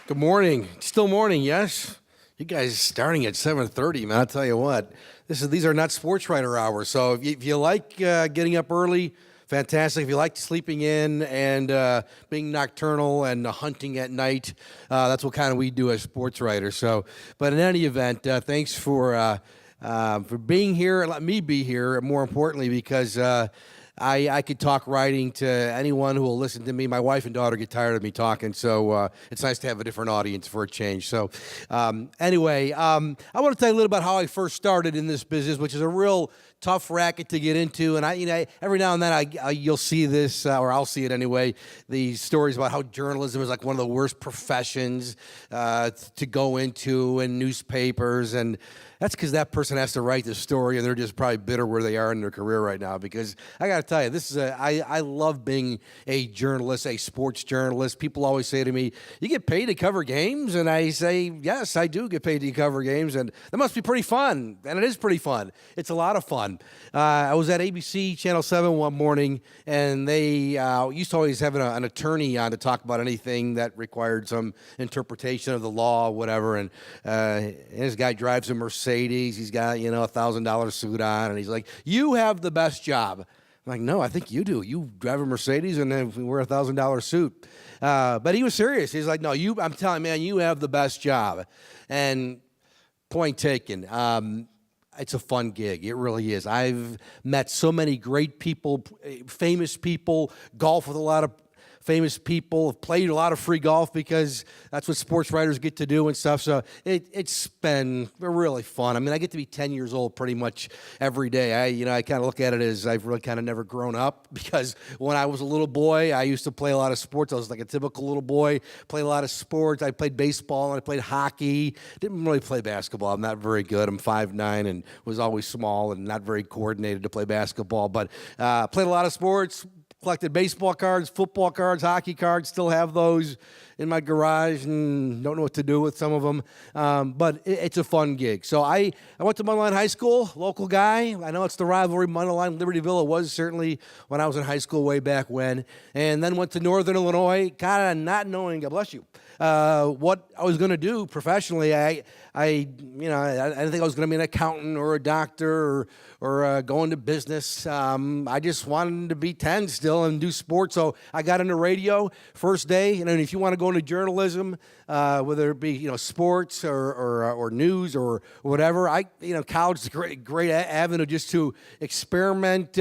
Good morning. Still morning, yes? You guys starting at 7:30, man. I'll tell you what. These are not sports writer hours. So if you like getting up early, fantastic. If you like sleeping in and being nocturnal and hunting at night, that's what kind of we do as sports writers. So, but in any event, thanks for being here and let me be here. More importantly, because I could talk writing to anyone who will listen to me. My wife and daughter get tired of me talking, so it's nice to have a different audience for a change. So anyway, I want to tell you a little about how I first started in this business, which is a real tough racket to get into. And every now and then you'll see this, or I'll see it anyway, these stories about how journalism is like one of the worst professions to go into in newspapers. And that's because that person has to write the story, and they're just probably bitter where they are in their career right now. Because I got to tell you, I love being a journalist, a sports journalist. People always say to me, "You get paid to cover games?" And I say, "Yes, I do get paid to cover games, and that must be pretty fun." And it is pretty fun. It's a lot of fun. I was at ABC Channel 7 one morning, and they used to always have an attorney on to talk about anything that required some interpretation of the law, whatever. And this guy drives a Mercedes. He's got, $1,000 suit on, and he's like, "You have the best job." I'm like, "No, I think you do. You drive a Mercedes and then wear a $1,000 suit." But he was serious. He's like, "No, I'm telling you, man, you have the best job." And point taken. It's a fun gig. It really is. I've met so many great people, famous people, golf with a lot of famous people, have played a lot of free golf because that's what sports writers get to do and stuff. So it's been really fun. I mean, I get to be 10 years old pretty much every day. I kind of look at it as I've really kind of never grown up, because when I was a little boy, I used to play a lot of sports. I was like a typical little boy, played a lot of sports. I played baseball and I played hockey. Didn't really play basketball. I'm not very good. I'm 5'9" and was always small and not very coordinated to play basketball. But played a lot of sports. Collected baseball cards, football cards, hockey cards, still have those in my garage and don't know what to do with some of them. But it's a fun gig. So I went to Mundelein High School, local guy. I know it's the rivalry, Mundelein, Libertyville. It was certainly when I was in high school way back when. And then went to Northern Illinois, kind of not knowing, God bless you, what I was going to do professionally. I didn't think I was going to be an accountant or a doctor or go into business. I just wanted to be 10 still and do sports. So I got into radio first day. And then if you want to go into journalism, whether it be sports or news or whatever, college is a great avenue just to experiment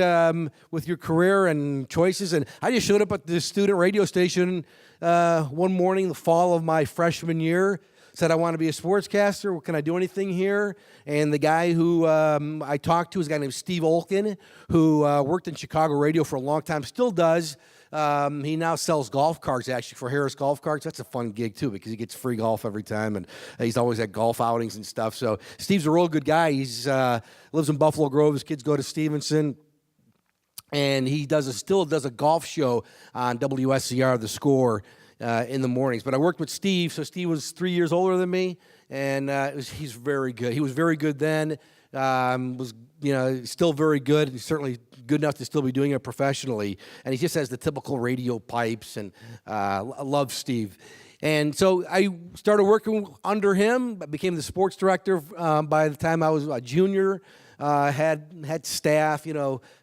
with your career and choices. And I just showed up at the student radio station one morning, the fall of my freshman year. Said, "I want to be a sportscaster. Can I do anything here?" And the guy who I talked to is a guy named Steve Olkin, who worked in Chicago radio for a long time, still does. He now sells golf carts, actually, for Harris Golf Carts. That's a fun gig, too, because he gets free golf every time, and he's always at golf outings and stuff. So Steve's a real good guy. He's lives in Buffalo Grove. His kids go to Stevenson. And he still does a golf show on WSCR, The Score, in the mornings. But I worked with Steve, so Steve was 3 years older than me, and he's very good. He was very good then, was still very good. He's certainly good enough to still be doing it professionally. And he just has the typical radio pipes, and I love Steve. And so I started working under him. I became the sports director by the time I was a junior. Had staff,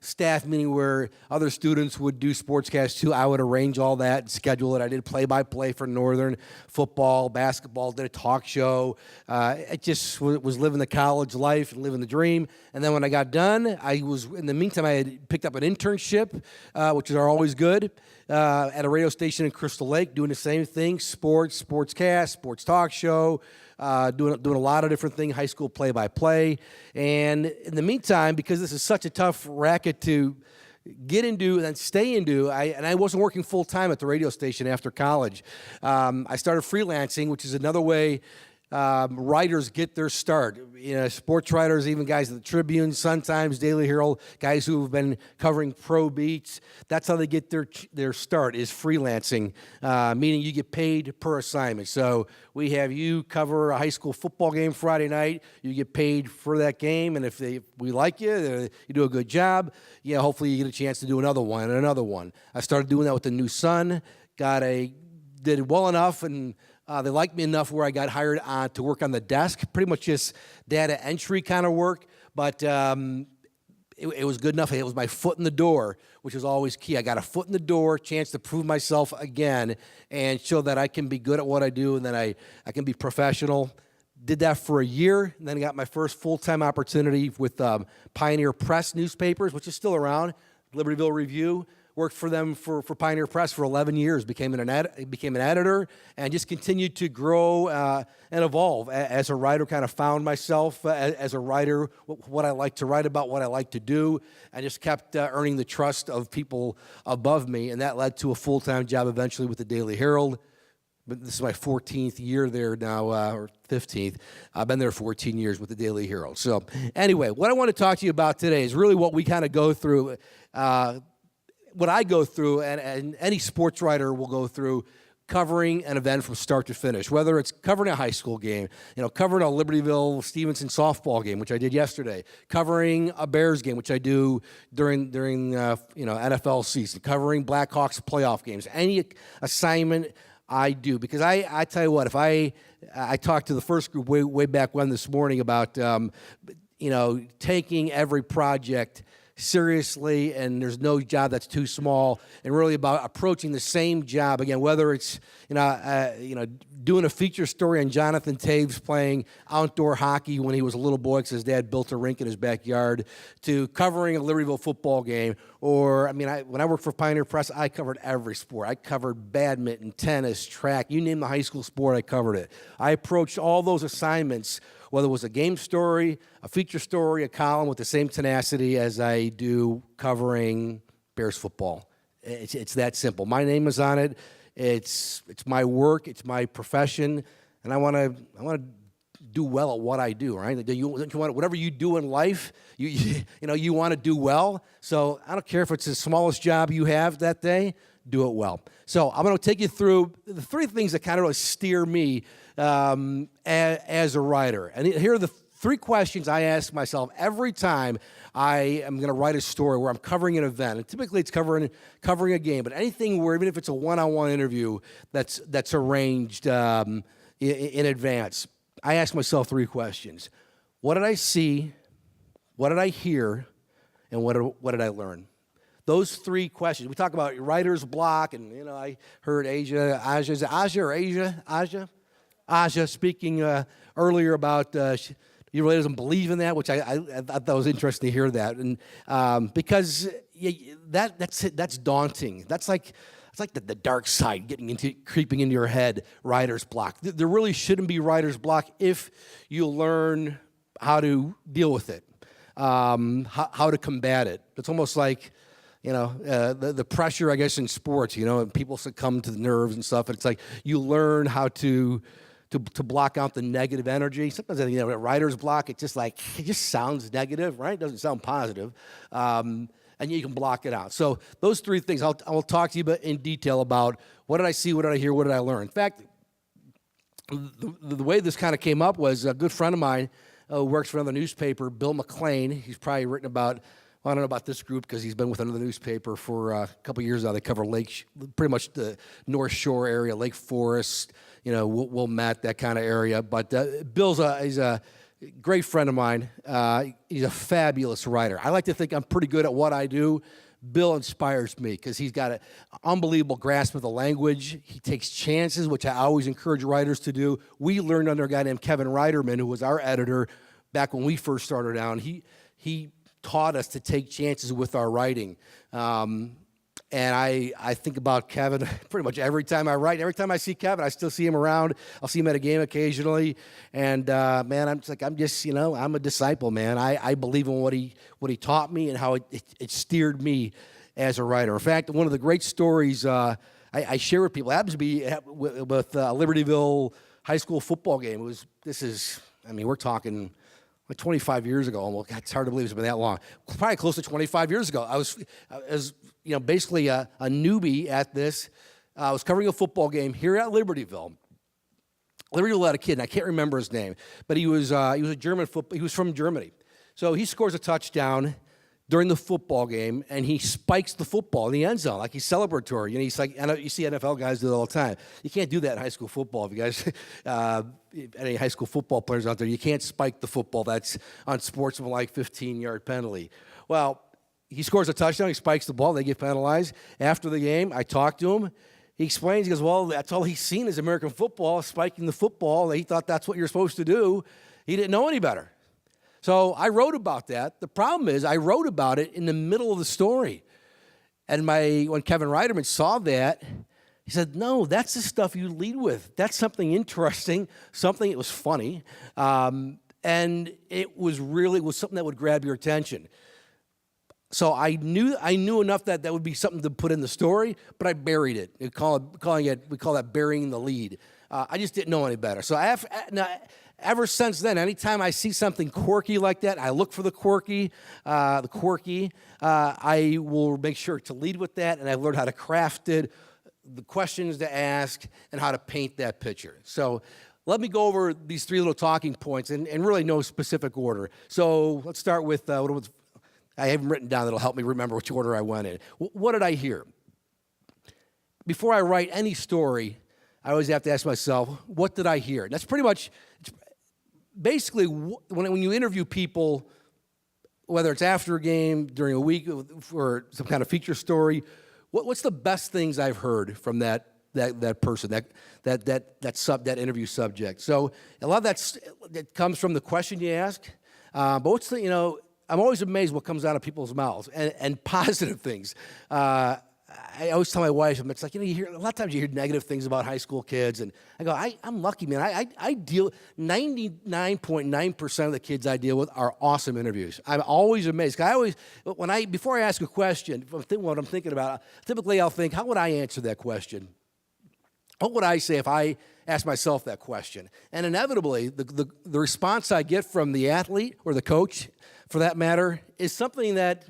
staff meaning where other students would do sportscasts too. I would arrange all that and schedule it. I did play-by-play for Northern, football, basketball, did a talk show. It just was living the college life and living the dream. And then when I got done, in the meantime, I had picked up an internship, which are always good, at a radio station in Crystal Lake, doing the same thing, sportscast, sports talk show, doing a lot of different things, high school play-by-play. And in the meantime, because this is such a tough racket to get into and then stay into, I wasn't working full-time at the radio station after college. I started freelancing, which is another way writers get their start. Sports writers, even guys at the Tribune, Sun-Times, Daily Herald, guys who have been covering pro beats. That's how they get their start, is freelancing, meaning you get paid per assignment. So we have you cover a high school football game Friday night. You get paid for that game, and if we like you, you do a good job, hopefully you get a chance to do another one and another one. I started doing that with the New Sun, got a did well enough, and they liked me enough where I got hired on to work on the desk, pretty much just data entry kind of work. But it was good enough. It was my foot in the door, which is always key. I got a foot in the door, chance to prove myself again and show that I can be good at what I do and that I can be professional. Did that for a year, and then I got my first full-time opportunity with Pioneer Press newspapers, which is still around, Libertyville Review. Worked for them for Pioneer Press for 11 years, became an editor, and just continued to grow and evolve. As a writer, kind of found myself as a writer, what I like to write about, what I like to do, and just kept earning the trust of people above me, and that led to a full-time job eventually with the Daily Herald. But this is my 14th year there now, or 15th. I've been there 14 years with the Daily Herald. So anyway, what I want to talk to you about today is really what we kind of go through, what I go through, and any sports writer will go through, covering an event from start to finish, whether it's covering a high school game, covering a Libertyville Stevenson softball game, which I did yesterday, covering a Bears game, which I do during NFL season, covering Blackhawks playoff games, any assignment I do, because I tell you what, if I talked to the first group way back when this morning about taking every project seriously, and there's no job that's too small, and really about approaching the same job again, whether it's doing a feature story on Jonathan Taves playing outdoor hockey when he was a little boy because his dad built a rink in his backyard, to covering a Libertyville football game, or when I worked for Pioneer Press, I covered every sport. I covered badminton, tennis, track, you name the high school sport, I covered it. I approached all those assignments, whether it was a game story, a feature story, a column, with the same tenacity as I do covering Bears football. It's that simple. My name is on it. It's my work. It's my profession, and I want to do well at what I do. Right? Whatever you do in life, you want to do well. So I don't care if it's the smallest job you have that day. Do it well. So I'm going to take you through the three things that kind of really steer me as a writer. And here are the three questions I ask myself every time I am going to write a story where I'm covering an event. And typically it's covering a game, but anything where, even if it's a one-on-one interview that's arranged in advance, I ask myself three questions. What did I see? What did I hear? And what did I learn? Those three questions. We talk about writer's block, and I heard Aja speaking earlier about he really doesn't believe in that, which I thought that was interesting to hear that, and because that's daunting. That's like the dark side creeping into your head. Writer's block. There really shouldn't be writer's block if you learn how to deal with it, how to combat it. It's almost like the pressure, I guess, in sports, and people succumb to the nerves and stuff. And it's like you learn how to block out the negative energy. Sometimes writer's block, it just sounds negative, right? It doesn't sound positive. And you can block it out. So those three things, I'll talk to you in detail about what did I see, what did I hear, what did I learn. In fact, the way this kind of came up was a good friend of mine who works for another newspaper, Bill McLean. He's probably written about, I don't know about this group because he's been with another newspaper for a couple of years now. They cover pretty much the North Shore area, Lake Forest, Wilmette, that kind of area. But Bill's he's a great friend of mine. He's a fabulous writer. I like to think I'm pretty good at what I do. Bill inspires me because he's got an unbelievable grasp of the language. He takes chances, which I always encourage writers to do. We learned under a guy named Kevin Reiterman, who was our editor back when we first started out. He taught us to take chances with our writing. And I think about Kevin pretty much every time I write. Every time I see Kevin, I still see him around. I'll see him at a game occasionally. And, man, I'm a disciple, man. I believe in what he taught me and how it steered me as a writer. In fact, one of the great stories I share with people happens to be with Libertyville High School football game. We're talking like 25 years ago. Almost. It's hard to believe it's been that long. Probably close to 25 years ago. I was basically a newbie at this. I was covering a football game here at Libertyville. Libertyville had a kid, and I can't remember his name, but he was a German football. He was from Germany. So he scores a touchdown. during the football game, and he spikes the football in the end zone like he's celebratory. He's like, I know you see NFL guys do it all the time. You can't do that in high school football. If you guys, any high school football players out there, you can't spike the football. That's unsportsmanlike 15-yard penalty. Well, he scores a touchdown. He spikes the ball. They get penalized. After the game, I talked to him. He explains, he goes, well, that's all he's seen is American football, spiking the football. He thought that's what you're supposed to do. He didn't know any better. So I wrote about that. The problem is I wrote about it in the middle of the story. And when Kevin Reiterman saw that, he said, no, that's the stuff you lead with. That's something interesting, something that was funny, and it was something that would grab your attention. So I knew enough that would be something to put in the story, but I buried it. We call that burying the lead. I just didn't know any better. So ever since then, anytime I see something quirky like that, I look for the quirky. I will make sure to lead with that, and I've learned how to craft it, the questions to ask, and how to paint that picture. So let me go over these three little talking points in really no specific order. So let's start with I have them written down that'll help me remember which order I went in. What did I hear? Before I write any story, I always have to ask myself, what did I hear? And that's pretty much, basically, when you interview people, whether it's after a game, during a week, or some kind of feature story, what's the best things I've heard from that person, that interview subject? So a lot of that comes from the question you ask, but what's I'm always amazed what comes out of people's mouths, and positive things. I always tell my wife, it's like, you hear a lot of times you hear negative things about high school kids, and I go, I'm lucky, man. I deal 99.9% of the kids I deal with are awesome interviews. I'm always amazed. Before I ask a question, what I'm thinking about, typically I'll think, how would I answer that question? What would I say if I asked myself that question? And inevitably, the response I get from the athlete or the coach, for that matter, is something that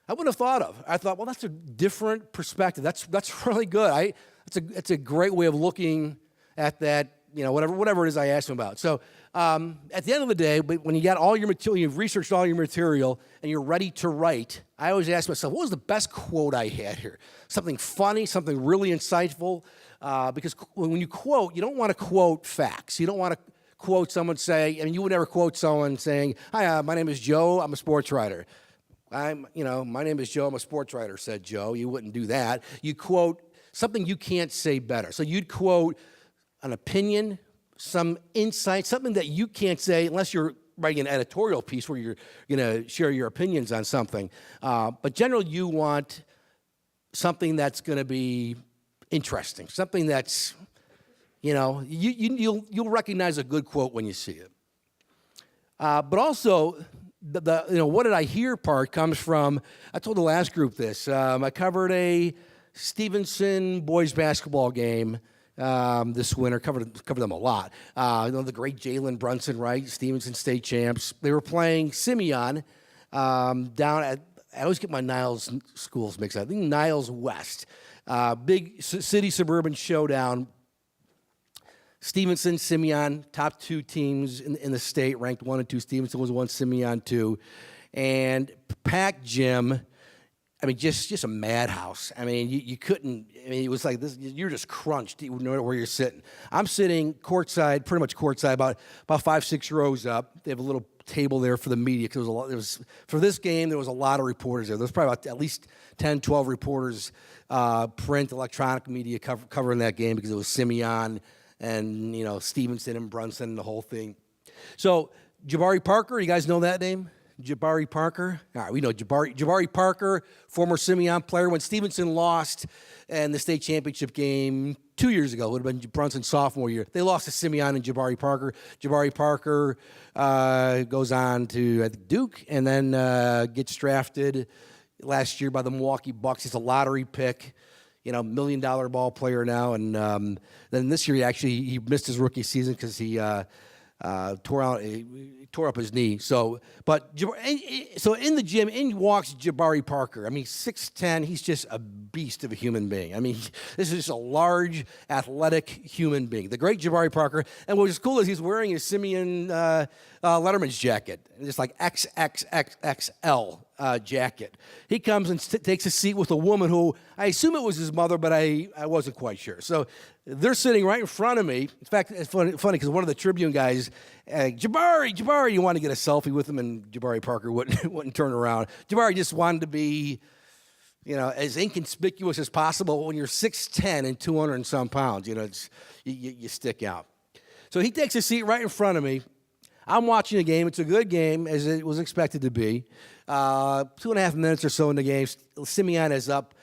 I wouldn't have thought of. I thought, well, that's a different perspective. That's really good. It's a great way of looking at that, whatever it is I asked them about. So at the end of the day, when you got all your material, you've researched all your material, and you're ready to write, I always ask myself, what was the best quote I had here? Something funny, something really insightful, because when you quote, you don't want to quote facts. You don't want to quote someone you would never quote someone saying, hi, my name is Joe, I'm a sports writer. My name is Joe, I'm a sports writer, said Joe. You wouldn't do that. You quote something you can't say better. So you'd quote an opinion, some insight, something that you can't say unless you're writing an editorial piece where you're going to share your opinions on something. But generally, you want something that's going to be interesting, something that's, you'll recognize a good quote when you see it. But also, the what did I hear part comes from, I told the last group this. I covered a Stevenson boys basketball game this winter, covered them a lot. The great Jalen Brunson, right? Stevenson state champs. They were playing Simeon down at, I always get my Niles schools mixed up. I think Niles West. Big city suburban showdown. Stevenson, Simeon, top two teams in the state, ranked 1 and 2. Stevenson was 1, Simeon 2. And packed gym. I mean, just a madhouse. I mean, you couldn't, it was like this, you're just crunched. You wouldn't know where you're sitting. I'm sitting courtside, pretty much courtside, about 5-6 rows up. They have a little table there for the media, because for this game, there was a lot of reporters there. There was probably about at least 10, 12 reporters, print, electronic media covering that game, because it was Simeon and, Stevenson and Brunson and the whole thing. So Jabari Parker, you guys know that name? Jabari Parker. All right, we know Jabari Parker, former Simeon player. When Stevenson lost in the state championship game 2 years ago, it would have been Brunson's sophomore year, they lost to Simeon and Jabari Parker. Jabari Parker goes on to Duke, and then gets drafted last year by the Milwaukee Bucks. He's a lottery pick. $1 million ball player now, and then this year he missed his rookie season because he tore up his knee. So in the gym, in walks Jabari Parker. I mean, 6'10", he's just a beast of a human being. I mean, this is just a large, athletic human being. The great Jabari Parker, and what was cool is he's wearing his Simeon Letterman's jacket, just like XXXXL. jacket. He comes and takes a seat with a woman who I assume it was his mother, but I wasn't quite sure. So they're sitting right in front of me. In fact, it's funny because one of the Tribune guys, Jabari, you want to get a selfie with him, and Jabari Parker wouldn't turn around. Jabari just wanted to be, as inconspicuous as possible. When you're 6'10" and 200 and some pounds, you stick out. So he takes a seat right in front of me. I'm watching the game. It's a good game, as it was expected to be. 2.5 minutes or so in the game. Simeon is up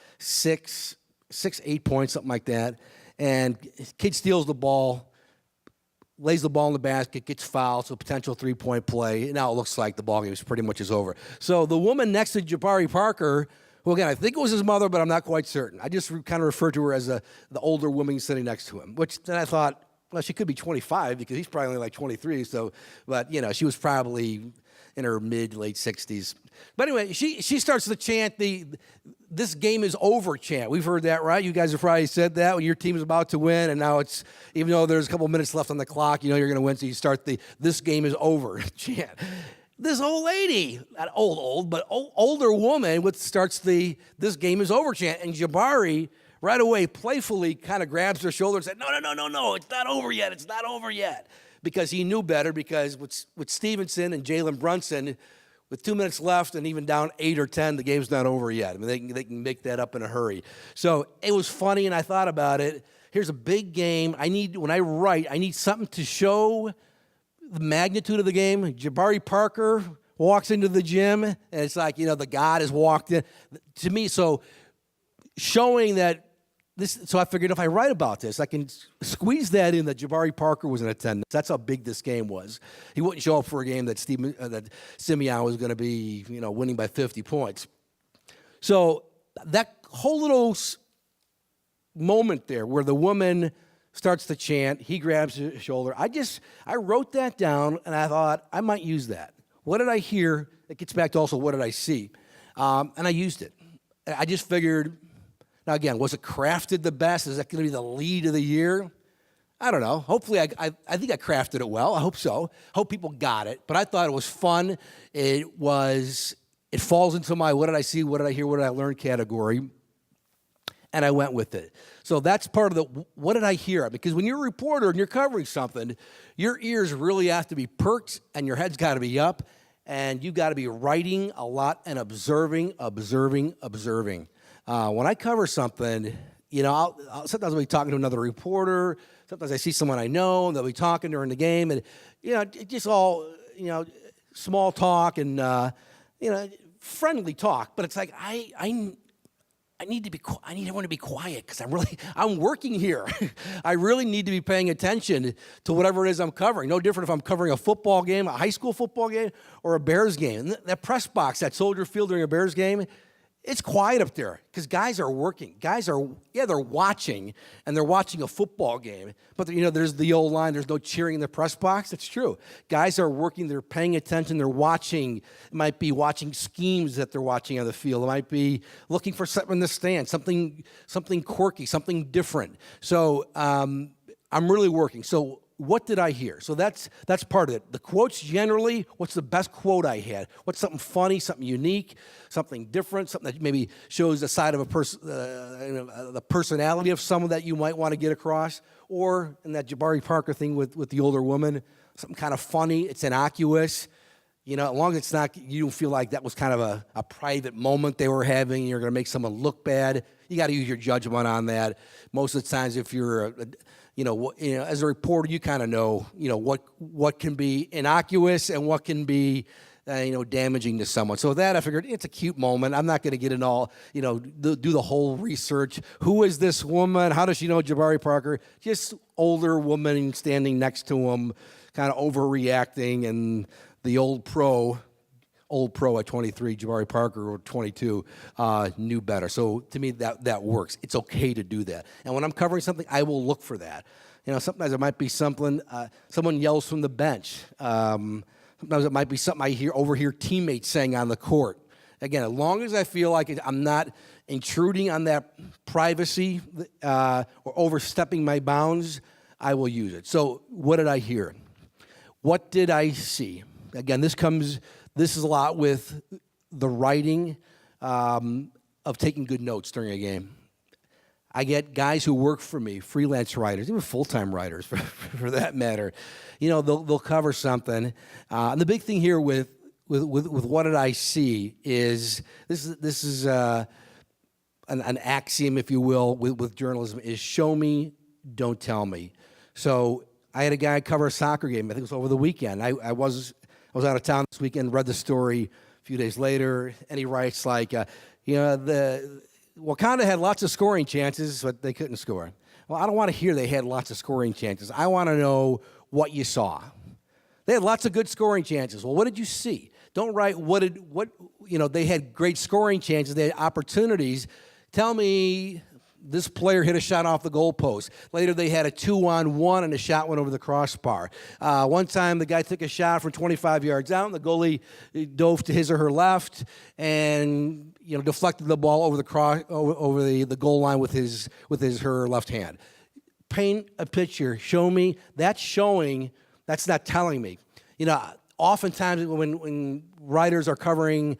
8 points, something like that. And kid steals the ball, lays the ball in the basket, gets fouled, so potential three-point play. Now it looks like the ball game is pretty much over. So the woman next to Jabari Parker, who again I think it was his mother, but I'm not quite certain. I just kind of referred to her as the older woman sitting next to him, which then I thought, well, she could be 25 because he's probably only like 23. So, but she was probably in her late 60s. But anyway, she starts to chant "This game is over" chant. We've heard that, right? You guys have probably said that when your team is about to win, and now it's, even though there's a couple minutes left on the clock, you're going to win, so you start the "This game is over" chant. This old lady, not old, but older woman, starts the "This game is over" chant, and Jabari right away playfully kind of grabs her shoulder and said, no, it's not over yet, because he knew better, because with Stevenson and Jalen Brunson, with 2 minutes left and even down 8 or 10, the game's not over yet. I mean, they can make that up in a hurry. So it was funny, and I thought about it. Here's a big game. When I write, I need something to show the magnitude of the game. Jabari Parker walks into the gym, and it's like, the God has walked in. To me, so showing that so I figured if I write about this, I can squeeze that in that Jabari Parker was in attendance. That's how big this game was. He wouldn't show up for a game that Simeon was going to be, winning by 50 points. So that whole little moment there where the woman starts to chant, he grabs his shoulder. I wrote that down, and I thought I might use that. What did I hear? It gets back to also what did I see? And I used it. I just figured. Now, again, was it crafted the best? Is that going to be the lead of the year? I don't know. Hopefully, I think I crafted it well. I hope so. Hope people got it. But I thought it was fun. It falls into my what did I see, what did I hear, what did I learn category. And I went with it. So that's part of the what did I hear? Because when you're a reporter and you're covering something, your ears really have to be perked and your head's got to be up. And you've got to be writing a lot and observing. When I cover something, sometimes I'll be talking to another reporter. Sometimes I see someone I know, and they'll be talking during the game. And, it just all, small talk and, friendly talk. But it's like, I need everyone to be quiet because I'm working here. I really need to be paying attention to whatever it is I'm covering. No different if I'm covering a football game, a high school football game, or a Bears game. And that press box, that Soldier Field during a Bears game, it's quiet up there because guys are working. They're watching, and they're watching a football game. But, there's the old line, there's no cheering in the press box. It's true. Guys are working, they're paying attention, they're watching. It might be watching schemes that they're watching on the field. It might be looking for something in the stand, something quirky, something different. So I'm really working. So what did I hear? So that's part of it. The quotes generally, what's the best quote I had? What's something funny, something unique, something different, something that maybe shows the side of a person, the personality of someone that you might want to get across? Or in that Jabari Parker thing with the older woman, something kind of funny, it's innocuous. As long as it's not, you don't feel like that was kind of a private moment they were having, and you're going to make someone look bad. You got to use your judgment on that. Most of the times, if you're as a reporter, you kind of know, what can be innocuous and what can be, damaging to someone. So that I figured it's a cute moment. I'm not going to get in all, do the whole research. Who is this woman? How does she know Jabari Parker? Just older woman standing next to him, kind of overreacting, and the old pro at 23, Jabari Parker, or 22, knew better. So to me, that works. It's okay to do that. And when I'm covering something, I will look for that. Sometimes it might be something, someone yells from the bench. Sometimes it might be something I overhear teammates saying on the court. Again, as long as I feel like I'm not intruding on that privacy or overstepping my bounds, I will use it. So what did I hear? What did I see? Again, this is a lot with the writing of taking good notes during a game. I get guys who work for me, freelance writers, even full-time writers for that matter. They'll cover something. And the big thing here with what did I see is this is an axiom, if you will, with journalism is show me, don't tell me. So I had a guy cover a soccer game. I think it was over the weekend. I was out of town this weekend, read the story a few days later, and he writes like, Wakanda had lots of scoring chances, but they couldn't score. Well, I don't want to hear they had lots of scoring chances. I want to know what you saw. They had lots of good scoring chances. Well, what did you see? Don't write they had great scoring chances, they had opportunities. Tell me this player hit a shot off the goalpost. Later, they had a 2-on-1 and a shot went over the crossbar. One time, the guy took a shot from 25 yards out, and the goalie dove to his or her left and deflected the ball over the goal line with his her left hand. Paint a picture. Show me. That's showing. That's not telling me. Oftentimes when writers are covering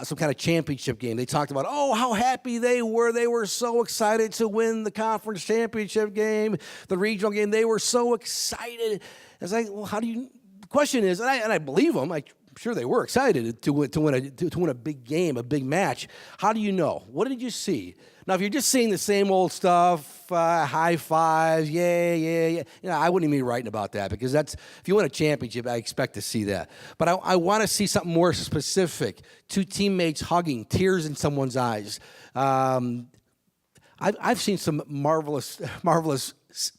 some kind of championship game, they talked about, how happy they were. They were so excited to win the conference championship game, the regional game. They were so excited. It's like, well, how do you? The question is, and I believe them. I'm sure they were excited to win a big game, a big match. How do you know? What did you see? Now, if you're just seeing the same old stuff, high fives, yeah, I wouldn't even be writing about that because if you win a championship, I expect to see that. But I want to see something more specific. Two teammates hugging, tears in someone's eyes. I've seen some marvelous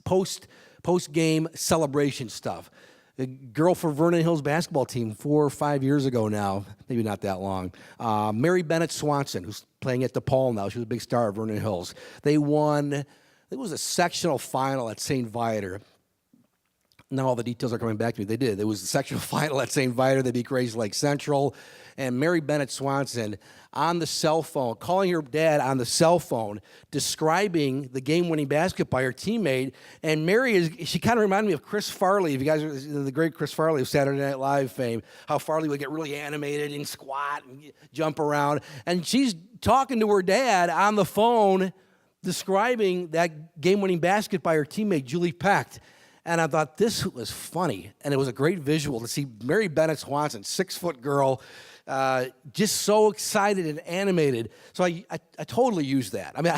post-game celebration stuff. A girl for Vernon Hills basketball team 4 or 5 years ago now, maybe not that long. Mary Bennett Swanson, who's playing at DePaul now. She was a big star at Vernon Hills. They won, I think it was a sectional final at St. Viator. Now all the details are coming back to me. They did. It was the sectional final at St. Viator. They beat Grays Lake Central. And Mary Bennett Swanson on the cell phone, calling her dad on the cell phone, describing the game-winning basket by her teammate. And Mary she kind of reminded me of Chris Farley. If you guys are the great Chris Farley of Saturday Night Live fame, how Farley would get really animated and squat and jump around. And she's talking to her dad on the phone, describing that game-winning basket by her teammate, Julie Pecht. And I thought this was funny, and it was a great visual to see Mary Bennett Swanson, 6-foot girl, just so excited and animated. So I totally used that. I mean,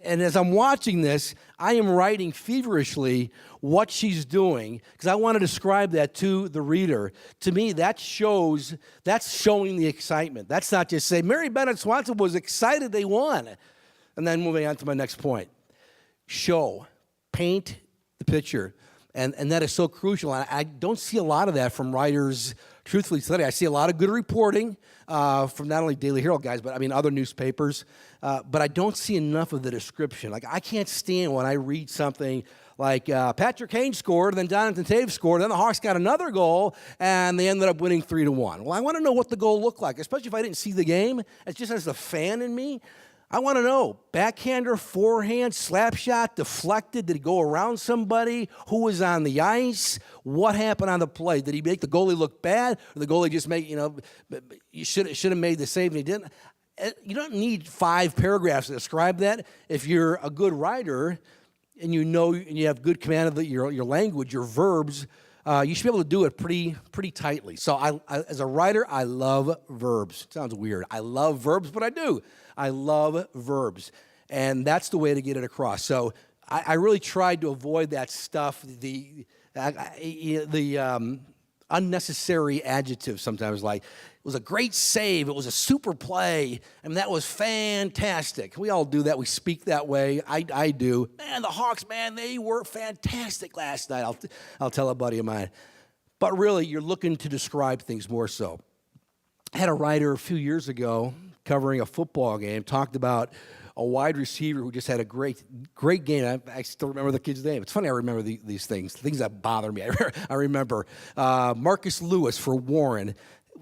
and as I'm watching this, I am writing feverishly what she's doing because I want to describe that to the reader. To me, that's showing the excitement. That's not just say Mary Bennett Swanson was excited they won. And then moving on to my next point. Paint the picture. And that is so crucial. And I don't see a lot of that from writers, truthfully today. I see a lot of good reporting from not only Daily Herald guys, but other newspapers. But I don't see enough of the description. Like, I can't stand when I read something like Patrick Kane scored, then Jonathan Taves scored, then the Hawks got another goal, and they ended up winning 3-1. Well, I want to know what the goal looked like, especially if I didn't see the game. It's just as a fan in me. I want to know, backhander, forehand, slap shot, deflected, did he go around somebody? Who was on the ice? What happened on the play? Did he make the goalie look bad? Or the goalie just make, you should have made the save and he didn't? You don't need 5 paragraphs to describe that. If you're a good writer and you have good command of your language, your verbs, you should be able to do it pretty tightly. So as a writer, I love verbs. It sounds weird. I love verbs, but I do. I love verbs, and that's the way to get it across. So I really tried to avoid that stuff, the unnecessary adjectives sometimes, like it was a great save, it was a super play, and that was fantastic. We all do that. We speak that way. I do. Man, the Hawks, man, they were fantastic last night. I'll tell a buddy of mine. But really, you're looking to describe things more so. I had a writer a few years ago covering a football game, talked about a wide receiver who just had a great game. I still remember the kid's name. It's funny I remember these things that bother me. I remember Marcus Lewis for Warren.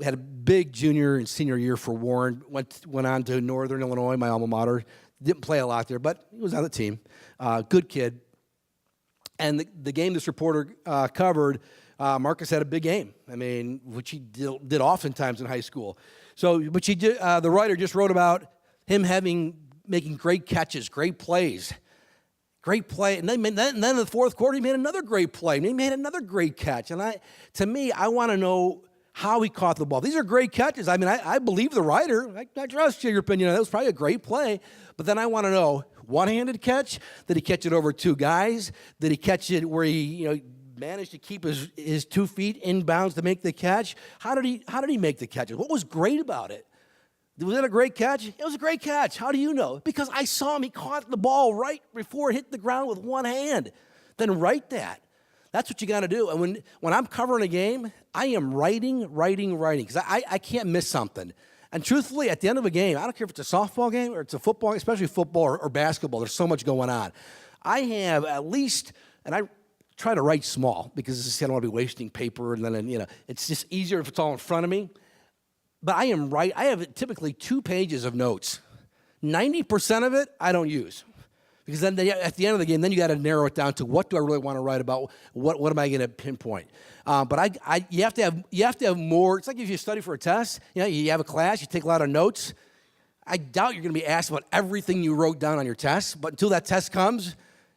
Had a big junior and senior year for Warren. Went on to Northern Illinois, my alma mater. Didn't play a lot there, but he was on the team. Good kid. And the game this reporter covered, Marcus had a big game. I mean, which he did oftentimes in high school. But the writer just wrote about him making great catches, great plays. Great play. And then in the fourth quarter, he made another great play. And he made another great catch. And I want to know how he caught the ball. These are great catches. I mean, I believe the writer. I trust your opinion. That was probably a great play. But then I want to know, one-handed catch? Did he catch it over two guys? Did he catch it where he managed to keep his 2 feet in bounds to make the catch? How did he make the catches? What was great about it? Was it a great catch? It was a great catch. How do you know? Because I saw him. He caught the ball right before it hit the ground with one hand. Then write that. That's what you got to do. And when I'm covering a game, I am writing, because I can't miss something. And truthfully, at the end of a game, I don't care if it's a softball game or it's a football, especially football or basketball, there's so much going on. I have at least, and I try to write small because I don't want to be wasting paper, and then it's just easier if it's all in front of me. But I have typically 2 pages of notes. 90% of it I don't use. Because then at the end of the game, then you got to narrow it down to what do I really want to write about? What am I going to pinpoint? But you have to have more. It's like if you study for a test. You have a class, you take a lot of notes. I doubt you're going to be asked about everything you wrote down on your test. But until that test comes,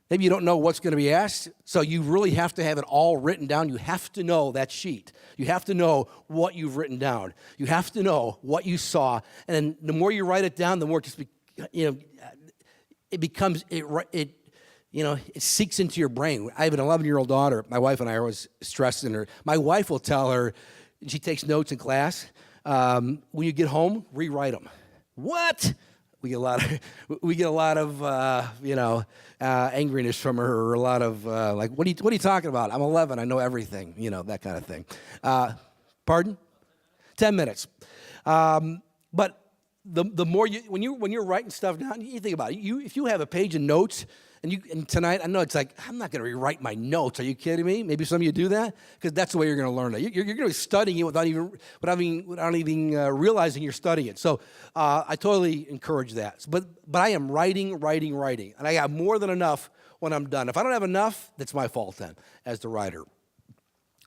maybe you don't know what's going to be asked. So you really have to have it all written down. You have to know that sheet. You have to know what you've written down. You have to know what you saw. And the more you write it down, the more it just it becomes, it seeks into your brain. I have an 11-year-old daughter. My wife and I are always stressing her. My wife will tell her, she takes notes in class, when you get home, rewrite them. What? We get a lot of angriness from her, or a lot of what are you talking about? I'm 11, I know everything, that kind of thing. Pardon? 10 minutes. But the more when you're writing stuff down, you think about it. If you have a page of notes, and tonight I know it's like I'm not going to rewrite my notes. Are you kidding me? Maybe some of you do that because that's the way you're going to learn it. You're going to be studying it without even realizing you're studying it. So I totally encourage that. But I am writing, and I got more than enough when I'm done. If I don't have enough, that's my fault then as the writer.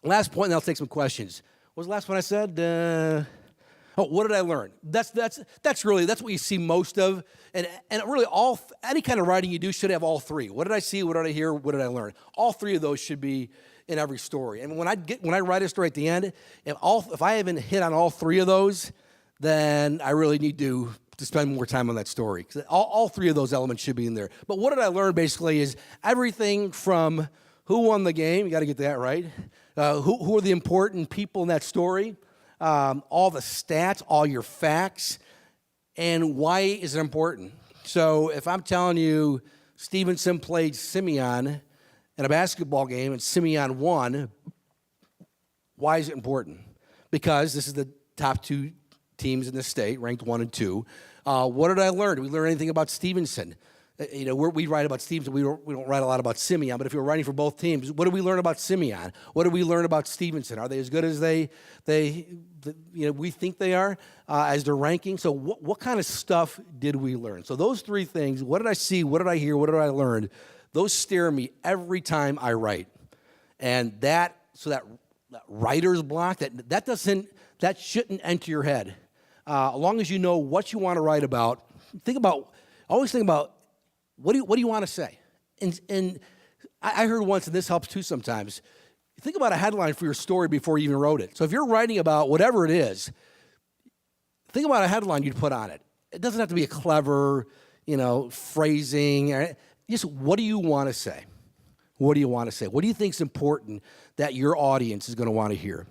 Last point, and I'll take some questions. What was the last one I said? What did I learn? That's what you see most of, and really any kind of writing you do should have all 3. What did I see? What did I hear? What did I learn? All 3 of those should be in every story. And when I write a story at the end, if I haven't hit on all 3 of those, then I really need to spend more time on that story. Because all 3 of those elements should be in there. But what did I learn basically is everything from who won the game. You got to get that right. Who are the important people in that story? All the stats, all your facts, and why is it important? So if I'm telling you Stevenson played Simeon in a basketball game and Simeon won, why is it important? Because this is the top 2 teams in the state, ranked 1 and 2. What did I learn? Did we learn anything about Stevenson? We write about Stevenson. We don't write a lot about Simeon. But if you're writing for both teams, what did we learn about Simeon? What did we learn about Stevenson? Are they as good as we think they are as they're ranking? So what kind of stuff did we learn? So those 3 things: what did I see? What did I hear? What did I learn? Those steer me every time I write, and that writer's block that shouldn't enter your head. As long as you know what you want to write about, always think about. What do you want to say? And I heard once, and this helps too sometimes, think about a headline for your story before you even wrote it. So if you're writing about whatever it is, think about a headline you'd put on it. It doesn't have to be a clever, phrasing. Just what do you want to say? What do you want to say? What do you think is important that your audience is going to want to hear?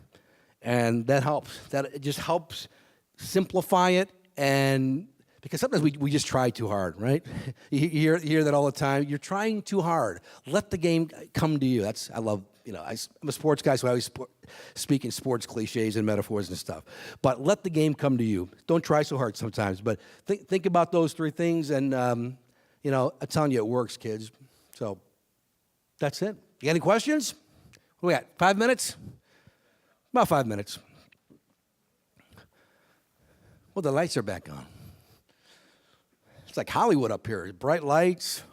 And that helps. It just helps simplify it, and because sometimes we just try too hard, right? You hear that all the time. You're trying too hard. Let the game come to you. I love, I'm a sports guy, so I always speak in sports cliches and metaphors and stuff. But let the game come to you. Don't try so hard sometimes. But think about those 3 things, and, I'm telling you, it works, kids. So that's it. You got any questions? What we got, 5 minutes? About 5 minutes. Well, the lights are back on. It's like Hollywood up here. Bright lights.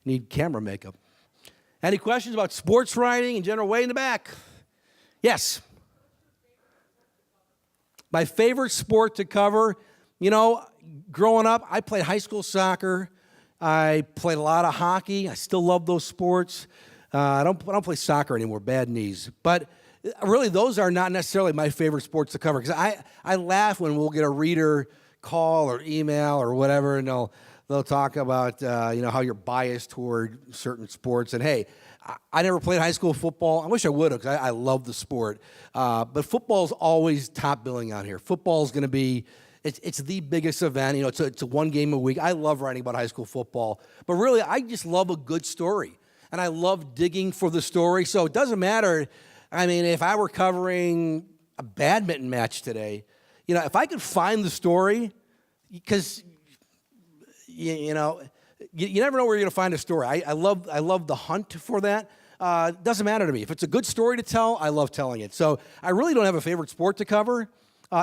Need camera makeup. Any questions about sports writing in general? Way in the back. Yes. My favorite sport to cover, growing up, I played high school soccer. I played a lot of hockey. I still love those sports. I don't play soccer anymore, bad knees. But really, those are not necessarily my favorite sports to cover, because I laugh when we'll get a reader call or email or whatever, and they'll talk about how you're biased toward certain sports. And hey, I never played high school football. I wish I would have, because I love the sport. But football's always top billing out here. Football's going to be it's the biggest event. It's a one game a week. I love writing about high school football, but really, I just love a good story, and I love digging for the story. So it doesn't matter. I mean, if I were covering a badminton match today, if I could find the story, because you never know where you're going to find a story. I love the hunt for that. It doesn't matter to me. If it's a good story to tell, I love telling it. So I really don't have a favorite sport to cover.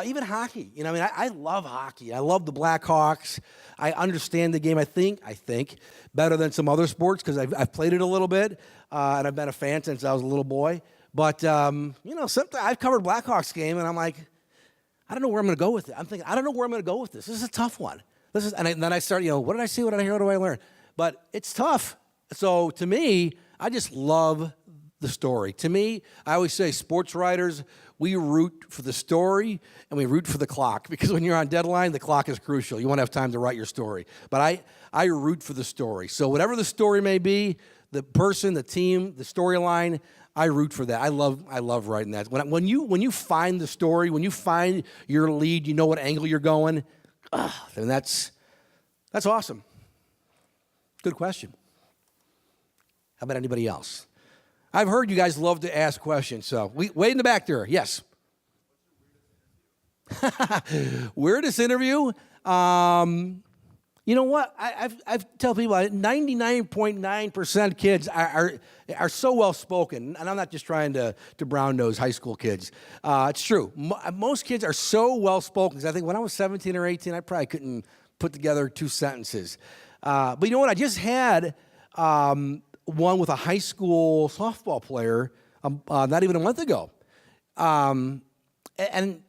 Even hockey. I love hockey. I love the Blackhawks. I understand the game, I think, better than some other sports, because I've played it a little bit, and I've been a fan since I was a little boy. But, sometimes I've covered Blackhawks game, and I'm like, I don't know where I'm going to go with it. I'm thinking, I don't know where I'm going to go with this. This is a tough one. And then I start, what did I see? What did I hear? What do I learn? But it's tough. So to me, I just love the story. To me, I always say sports writers, we root for the story and we root for the clock, because when you're on deadline, the clock is crucial. You want to have time to write your story. But I root for the story. So whatever the story may be, the person, the team, the storyline, I root for that. I love writing that. When you find the story, when you find your lead, you know what angle you're going, then that's awesome. Good question. How about anybody else? I've heard you guys love to ask questions, so wait in the back there. Yes. Weirdest interview? You know what? I've tell people 99.9% kids are so well spoken, and I'm not just trying to brown nose high school kids. It's true. Most kids are so well spoken. I think when I was 17 or 18, I probably couldn't put together 2 sentences. But you know what? I just had one with a high school softball player not even a month ago, and I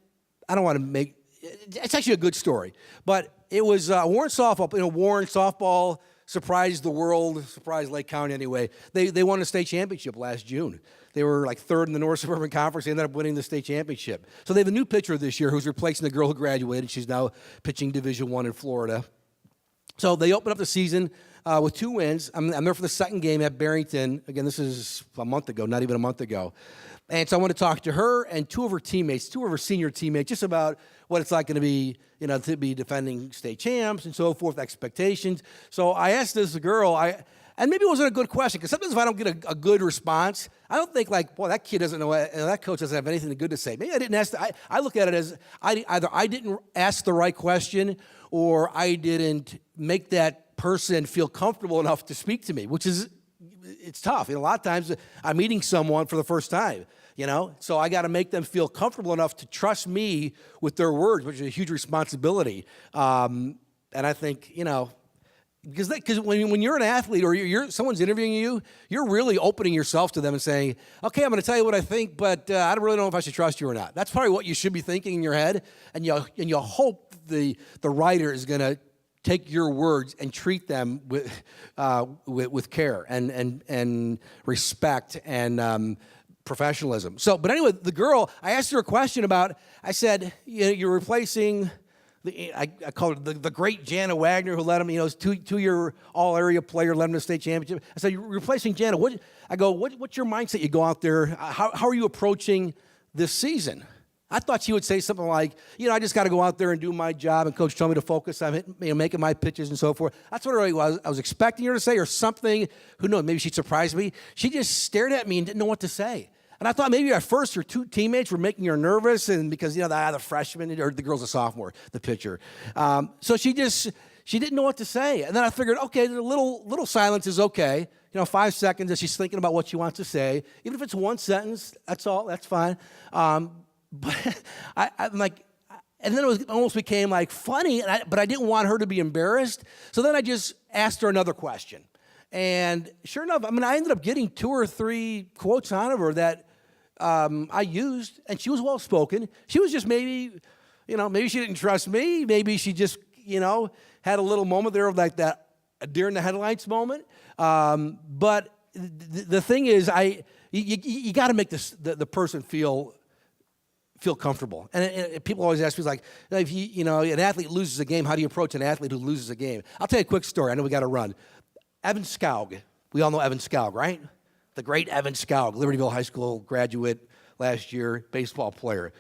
don't want to make. It's actually a good story, but it was Warren softball. Warren softball surprised the world, surprised Lake County anyway. They won a state championship last June. They were like 3rd in the North Suburban Conference. They ended up winning the state championship. So they have a new pitcher this year who's replacing the girl who graduated. She's now pitching Division I in Florida. So they opened up the season with 2 wins. I'm there for the second game at Barrington. Again, this is a month ago, not even a month ago. And so I want to talk to her and 2 of her teammates, 2 of her senior teammates, just about what it's like going to be, to be defending state champs and so forth, expectations. So I asked this girl, and maybe it wasn't a good question, because sometimes if I don't get a good response, I don't think like, boy, that kid doesn't know, that coach doesn't have anything good to say. Maybe I didn't ask. I look at it as either I didn't ask the right question, or I didn't make that person feel comfortable enough to speak to me, which is, it's tough. A lot of times I'm meeting someone for the first time, so I got to make them feel comfortable enough to trust me with their words, which is a huge responsibility. And I think, because when you're an athlete or someone's interviewing you, you're really opening yourself to them and saying, okay, I'm going to tell you what I think, but I don't really know if I should trust you or not. That's probably what you should be thinking in your head, and you hope the writer is going to take your words and treat them with care and respect and professionalism. So, but anyway, the girl, I asked her a question about. I said, you're replacing. I call it the great Jana Wagner, who led him, two-year all-area player, led him to the state championship. I said, you're replacing Jana. What's your mindset? You go out there. How are you approaching this season? I thought she would say something like, I just got to go out there and do my job, and coach told me to focus on making my pitches and so forth. That's what I was expecting her to say, or something. Who knows? Maybe she'd surprise me. She just stared at me and didn't know what to say. And I thought maybe at first her 2 teammates were making her nervous, and because the freshman or the girl's a sophomore, the pitcher. So she didn't know what to say. And then I figured, okay, a little silence is okay. 5 seconds as she's thinking about what she wants to say, even if it's 1 sentence, that's all. That's fine. But I'm like, and then it almost became like funny, but I didn't want her to be embarrassed. So then I just asked her another question. And sure enough, I ended up getting 2 or 3 quotes out of her that I used, and she was well-spoken. She was just maybe maybe she didn't trust me. Maybe she just, had a little moment there of like that a deer in the headlights moment. But the thing is, you got to make the person feel comfortable. And people always ask me, like, if an athlete loses a game, how do you approach an athlete who loses a game? I'll tell you a quick story. I know we got to run. Evan Skaug. We all know Evan Skaug, right? The great Evan Skaug, Libertyville High School graduate last year, baseball player.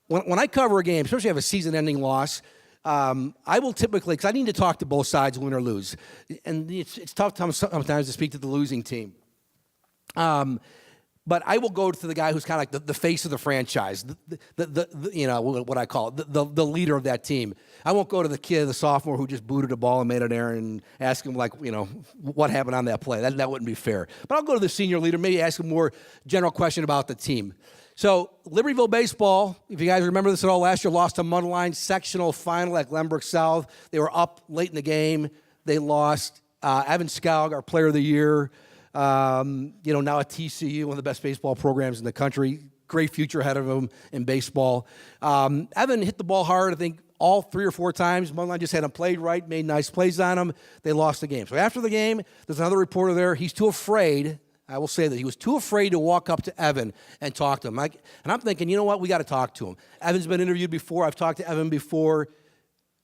When I cover a game, especially if I have a season-ending loss, I will typically, because I need to talk to both sides, win or lose. And it's tough sometimes to speak to the losing team. But I will go to the guy who's kind of like the face of the franchise, what I call it, the leader of that team. I won't go to the kid, the sophomore who just booted a ball and made an error and ask him, like, what happened on that play. That wouldn't be fair. But I'll go to the senior leader, maybe ask him more general question about the team. So Libertyville baseball, if you guys remember this at all, last year lost to Mundelein sectional final at Glenbrook South. They were up late in the game. They lost. Evan Skaug, our player of the year, now at TCU, one of the best baseball programs in the country. Great future ahead of him in baseball. Evan hit the ball hard, I think, all 3 or 4 times. Mundelein just had him played right, made nice plays on him. They lost the game. So after the game, there's another reporter there. He's too afraid. I will say that he was too afraid to walk up to Evan and talk to him. And I'm thinking, you know what? We got to talk to him. Evan's been interviewed before. I've talked to Evan before.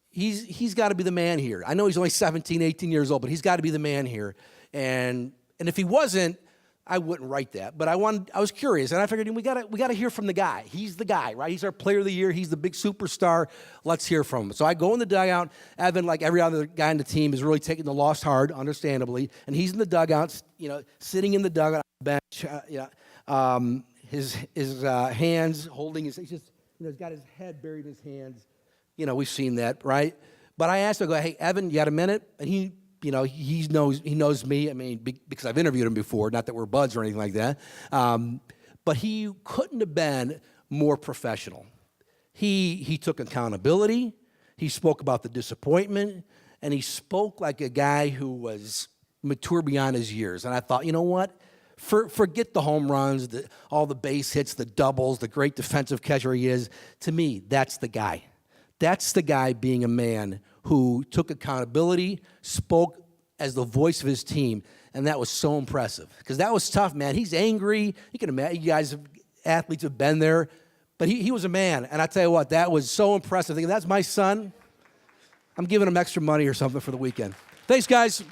He's got to be the man here. I know he's only 17, 18 years old, but he's got to be the man here. And if he wasn't, I wouldn't write that. But I was curious, and I figured we got to hear from the guy. He's the guy, right? He's our player of the year. He's the big superstar. Let's hear from him. So I go in the dugout. Evan, like every other guy on the team, is really taking the loss hard, understandably. And he's in the dugout, sitting in the dugout on the bench. His hands holding his. He's just, he's got his head buried in his hands. We've seen that, right? But I asked him, I go, hey, Evan, you got a minute? And he knows me. I mean, because I've interviewed him before. Not that we're buds or anything like that. But he couldn't have been more professional. He took accountability. He spoke about the disappointment, and he spoke like a guy who was mature beyond his years. And I thought, you know what? Forget the home runs, all the base hits, the doubles, the great defensive catcher he is. To me, that's the guy. That's the guy being a man who took accountability, spoke as the voice of his team, and that was so impressive. Because that was tough, man. He's angry. You can imagine, you guys, athletes have been there. But he was a man, and I tell you what, that was so impressive. Thinking, that's my son. I'm giving him extra money or something for the weekend. Thanks, guys.